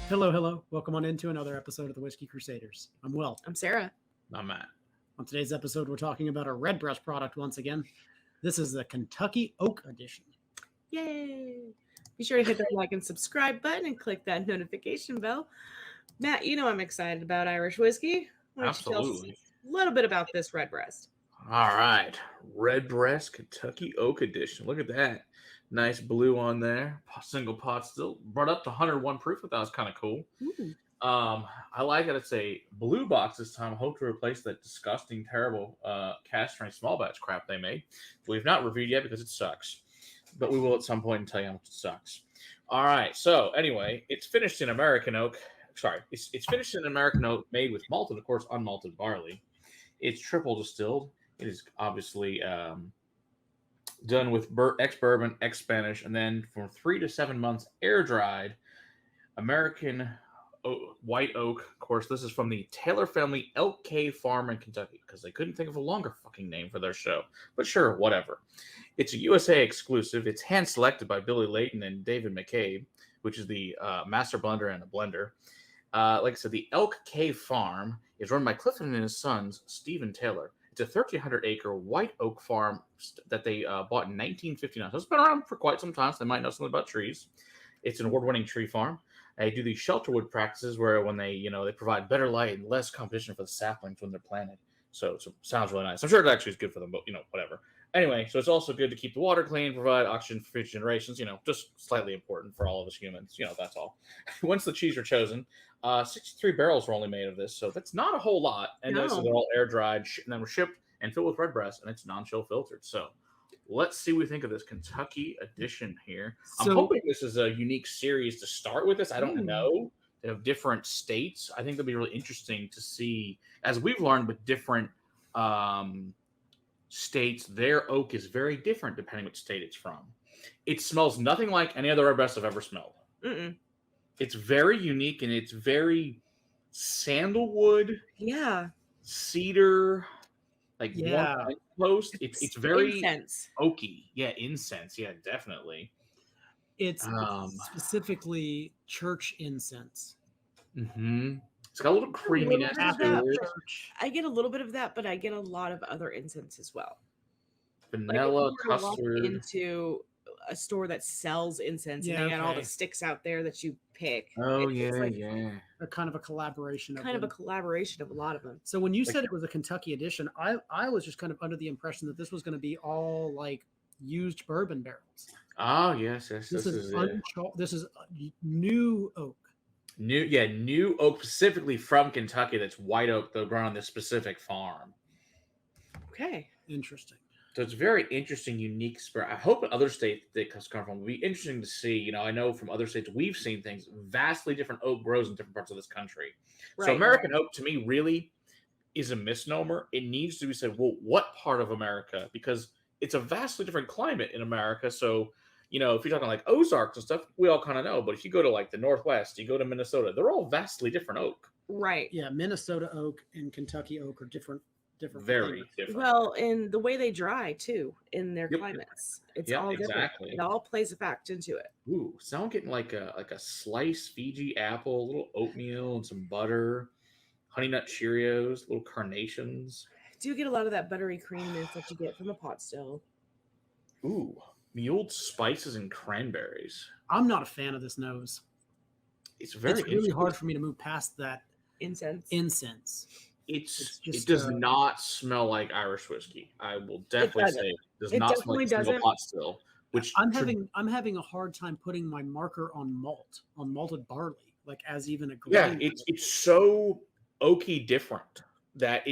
Hello, hello. Welcome on into another episode of the Whiskey Crusaders. I'm Will. I'm Sarah. I'm Matt. On today's episode, we're talking about a Redbreast product once again. This is the Kentucky Oak Edition. Yay! Be sure to hit that like and subscribe button and click that notification bell. Matt, you know I'm excited about Irish whiskey. Why don't you tell us Absolutely. a little bit about this Redbreast? All right. Redbreast Kentucky Oak Edition. Look at that. Nice blue on there. Single pot still. Brought up to 101 proof. I thought was kind of cool. Ooh. I like it. It's a blue box this time. I hope to replace that disgusting, terrible cask strength small batch crap they made. We've not reviewed yet because it sucks. But we will at some point and tell you how much it sucks. All right. So anyway, it's finished in American oak. Sorry. It's finished in American oak made with malted, of course, unmalted barley. It's triple distilled. It is obviously done with ex-bourbon, ex-Spanish, and then from 3 to 7 months air-dried American white oak. Of course, this is from the Taylor family Elk Cave Farm in Kentucky because they couldn't think of a longer fucking name for their show. But sure, whatever. It's a USA exclusive. It's hand-selected by Billy Leighton and David McCabe, which is the master blender and a blender. Like I said, the Elk Cave Farm is run by Clifton and his sons, Stephen Taylor. It's a 1,300-acre white oak farm that they bought in 1959. So it's been around for quite some time, so they might know something about trees. It's an award-winning tree farm. They do these shelterwood practices where when they provide better light and less competition for the saplings when they're planted. So it sounds really nice. I'm sure it actually is good for them, but whatever. Anyway, so it's also good to keep the water clean, provide oxygen for future generations. Just slightly important for all of us humans. That's all. Once the cheese are chosen, 63 barrels were only made of this, so that's not a whole lot. And No. they're all air dried, and then were shipped and filled with Redbreast, and it's non-chill filtered. So let's see what we think of this Kentucky edition here. I'm hoping this is a unique series to start with this. I don't know. They have different states. I think it'll be really interesting to see, as we've learned with different states, their oak is very different depending which state it's from. It smells nothing like any other Redbreast I've ever smelled. Mm-mm. It's very unique, and it's very sandalwood, cedar, warm post. It's very incense. oaky. Yeah, incense. Yeah, definitely. It's specifically church incense. Mm-hmm. It's got a little creaminess to it. I get a little bit of that, but I get a lot of other incense as well. Vanilla, like custard. Into a store that sells incense, and they got all the sticks out there that you pick. Oh, it's a kind of a collaboration. A collaboration of a lot of them. So when you said it was a Kentucky edition, I was just kind of under the impression that this was going to be all like used bourbon barrels. Oh yes. This is new oak. New oak specifically from Kentucky. That's white oak, though, grown on this specific farm. Okay, interesting. So it's very interesting, unique spirit. I hope in other states that come from will be interesting to see. I know from other states we've seen things vastly different oak grows in different parts of this country. Right. So American oak to me really is a misnomer. It needs to be said, well, what part of America? Because it's a vastly different climate in America. So if you're talking like Ozarks and stuff, we all kind of know. But if you go to like the Northwest, you go to Minnesota, they're all vastly different oak. Right. Yeah, Minnesota oak and Kentucky oak are different. Very different. Well, and the way they dry too in their climates, it's all different. Exactly. It all plays a fact into it. Ooh, so I'm getting like a sliced Fiji apple, a little oatmeal, and some butter, honey nut Cheerios, little carnations. I do get a lot of that buttery creaminess that you get from a pot still. Ooh, mulled spices and cranberries. I'm not a fan of this nose. It's really hard for me to move past that incense. It does not smell like Irish whiskey. I will definitely say it does not smell like a single pot still. Which I'm having a hard time putting my marker on malted barley, like as even a grain. Yeah, it's so oaky different that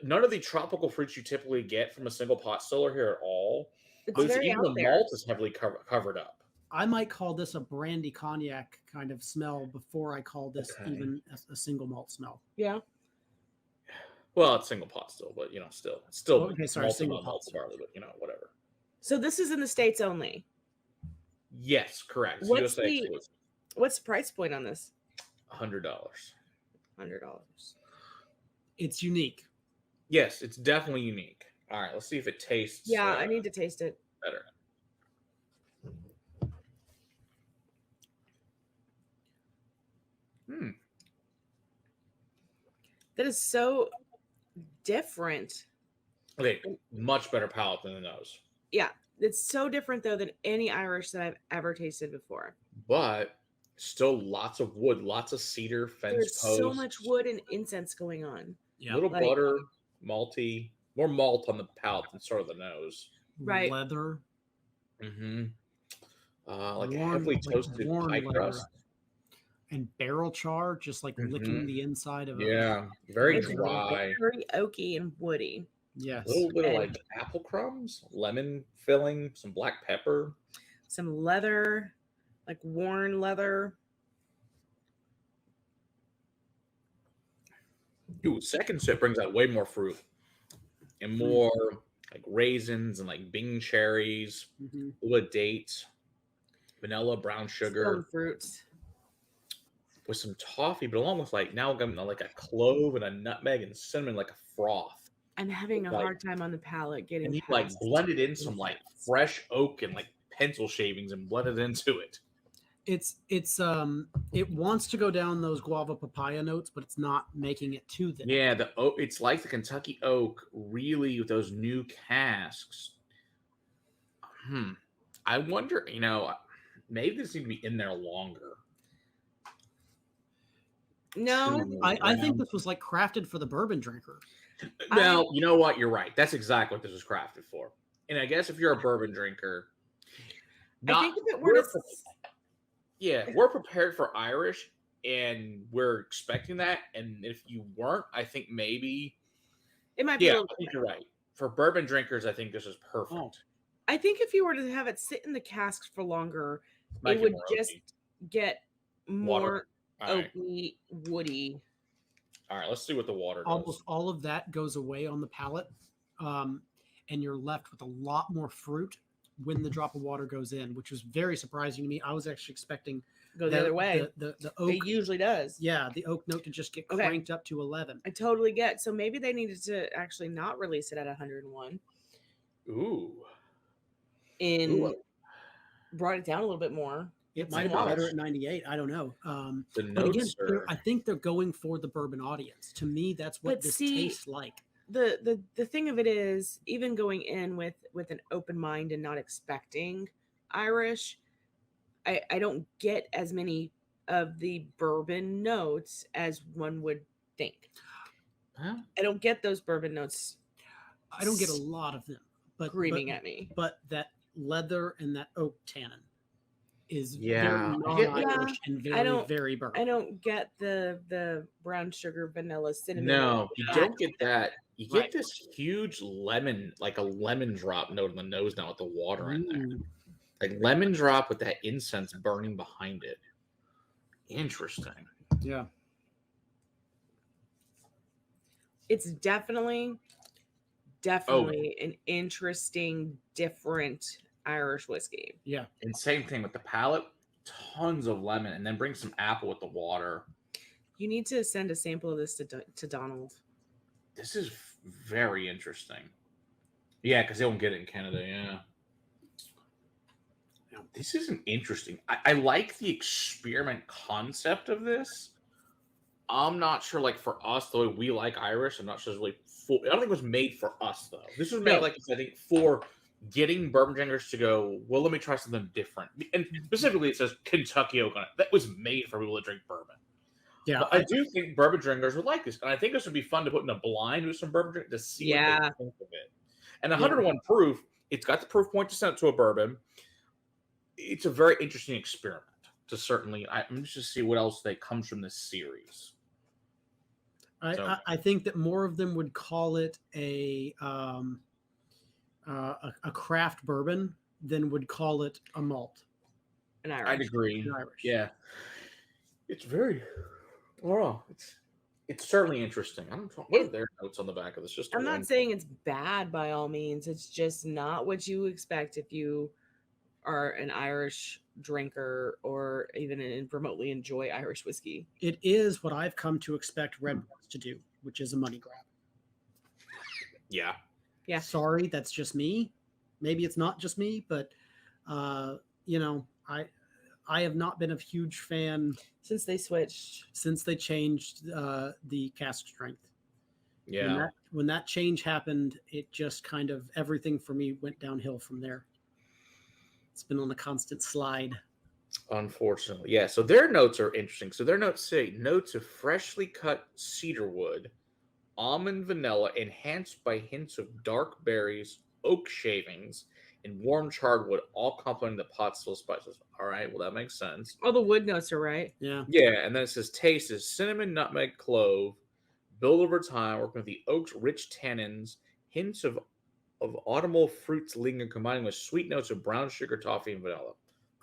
none of the tropical fruits you typically get from a single pot still are here at all. Even the malt is heavily covered up. I might call this a brandy cognac kind of smell before I call this even a single malt smell. Yeah. Well, it's single pot still, but still okay. Sorry, single pot barley, but whatever. So this is in the States only. Yes, correct. What's the price point on this? $100. It's unique. Yes, it's definitely unique. All right, let's see if it tastes. Yeah, I need to taste it better. That is so different. Okay, much better palate than the nose. Yeah, it's so different though than any Irish that I've ever tasted before. But still lots of wood, lots of cedar, fence There's posts. so much wood and incense going on. Yeah. Little Like- butter, malty, more malt on the palate than sort of the nose. Right. Leather. Mm-hmm. Like Warm- heavily like toasted warm pie leather. crust. And barrel char, just like licking Mhm. the inside of Yeah, very It's dry. very oaky and woody. Yes. A little bit of And- like apple crumbs, lemon filling, some black pepper. Some leather, like worn leather. Ooh, second sip brings out way more fruit and more like raisins and like Bing cherries, Mhm. a little dates, vanilla, brown sugar Stone fruits. with some toffee, but along with like now I'm like a clove and a nutmeg and cinnamon, like a froth. I'm having a Like- hard time on the palate getting And you past. like blended in some like fresh oak and like pencil shavings and blended into it. It wants to go down those guava papaya notes, but it's not making it to them. Yeah, the oak. It's like the Kentucky oak, really, with those new casks. I wonder. Maybe this needs to be in there longer. No, I think this was like crafted for the bourbon drinker. Well, you know what? You're right. That's exactly what this was crafted for. And I guess if you're a bourbon drinker, I think if it were we're to we're prepared for Irish, and we're expecting that. And if you weren't, I think maybe. it might be a Yeah, little I think you're right. For bourbon drinkers, I think this is perfect. Oh. I think if you were to have it sit in the casks for longer, Might it get would more just oaky. get Water. more All right. oaky, woody. All right. Let's see what the water does. Almost all of that goes away on the palate, and you're left with a lot more fruit when the drop of water goes in, which was very surprising to me. I was actually expecting Go the other way. The oak, It usually does. yeah, the oak note to just get Okay. cranked up to 11. I totally get. So maybe they needed to actually not release it at 101 Ooh. and Ooh. brought it down a little bit more. It It's might have been water. better at 98. I don't know. The But again, notes are. I think they're going for the bourbon audience. To me, that's what But this see, tastes like. The thing of it is, even going in with an open mind and not expecting Irish, I don't get as many of the bourbon notes as one would think. Huh? I don't get those bourbon notes I don't get a lot of them, but screaming but, at me. but that leather and that oak tannin is Yeah, very I get that. non-Irish and I very, don't- very bourbon. I don't get the brown sugar, vanilla, cinnamon. No, you that. don't get that. You get Right. this huge lemon, like a lemon drop note in the nose now with the water in there. Mm. Like lemon drop with that incense burning behind it. Interesting. Yeah. It's definitely an interesting, different Irish whiskey. Yeah. And same thing with the palate. Tons of lemon, and then bring some apple with the water. You need to send a sample of this to Donald. This is very interesting. Yeah, because they won't get it in Canada. Yeah. This is an interesting. I like the experiment concept of this. I'm not sure, like for us, the way we like Irish, I'm not sure it's really full. I don't think it was made for us though. This was made No. like I think for getting bourbon drinkers to go. Well, let me try something different. And specifically, it says Kentucky oak on it. That was made for people to drink bourbon. Yeah. But I do think bourbon drinkers would like this, and I think this would be fun to put in a blind with some bourbon drink to see what Yeah. they think of it. And 101 proof, it's got the proof point to send it to a bourbon. It's a very interesting experiment to certainly. I'm just to see what else they comes from this series. So- I think that more of them would call it a craft bourbon than would call it a malt. An I'd Irish. agree. an Irish. Yeah, it's very. Well, it's certainly interesting. I don't know what are their notes on the back of this. Just I'm not saying it's bad by all means. It's just not what you expect if you are an Irish drinker or even remotely enjoy Irish whiskey. It is what I've come to expect Redbreast to do, which is a money grab. Yeah. Yeah. Sorry, that's just me. Maybe it's not just me, but I I have not been a huge fan Since they switched. since they changed the cask strength. Yeah. When that change happened, it just kind of everything for me went downhill from there. It's been on a constant slide. Unfortunately. Yeah. So their notes are interesting. So their notes say notes of freshly cut cedar wood, almond vanilla, enhanced by hints of dark berries, oak shavings, and warm charred wood, all complementing the pot's full spices. All right. Well, that makes sense. All the wood notes are right. Yeah. Yeah. And then it says taste is cinnamon, nutmeg, clove, build over time, working with the oak's rich tannins, hints of autumnal fruits linger, combining with sweet notes of brown sugar, toffee, and vanilla.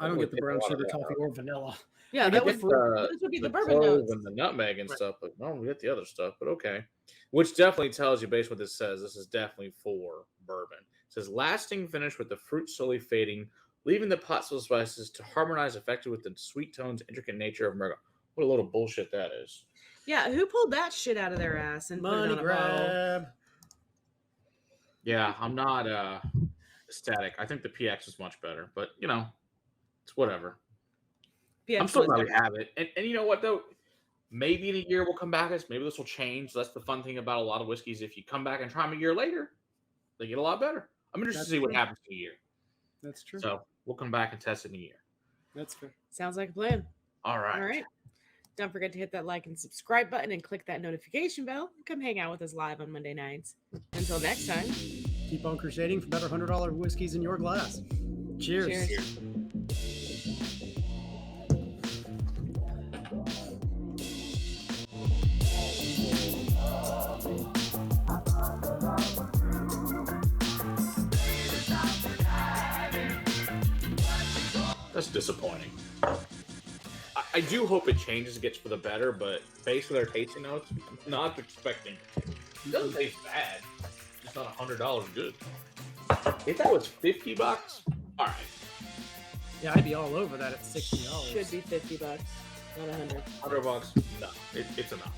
I don't get the brown sugar, toffee, or vanilla. Yeah, I that get would, those would be the bourbon clove notes. and the nutmeg and Right. stuff, but I don't get the other stuff. But okay, which definitely tells you, based on what this says, this is definitely for bourbon. It says lasting finish with the fruit slowly fading, leaving the pot full of spices to harmonize effectively with the sweet tones, intricate nature of America. What a load of bullshit that is. Yeah, who pulled that shit out of their ass and Money put it on a bottle? grab. Yeah, I'm not ecstatic. I think the PX is much better, but you know, it's whatever. Yeah, I'm still glad we have it. And you know what though? Maybe in a year we'll come back. Maybe this will change. That's the fun thing about a lot of whiskeys. If you come back and try them a year later, they get a lot better. I'm interested That's to see what true. happens in a year. That's true. So we'll come back and test it in a year. That's fair. Sounds like a plan. All right. All right. Don't forget to hit that like and subscribe button and click that notification bell. Come hang out with us live on Monday nights. Until next time. Keep on crusading for better $100 whiskeys in your glass. Cheers. Cheers. That's disappointing. I do hope it changes and gets for the better, but based on their tasting notes, I'm not expecting. It doesn't taste bad. It's not $100 good. If that was $50, all right. Yeah, I'd be all over that at $60. Should be $50, not $100. $100, no, it's enough.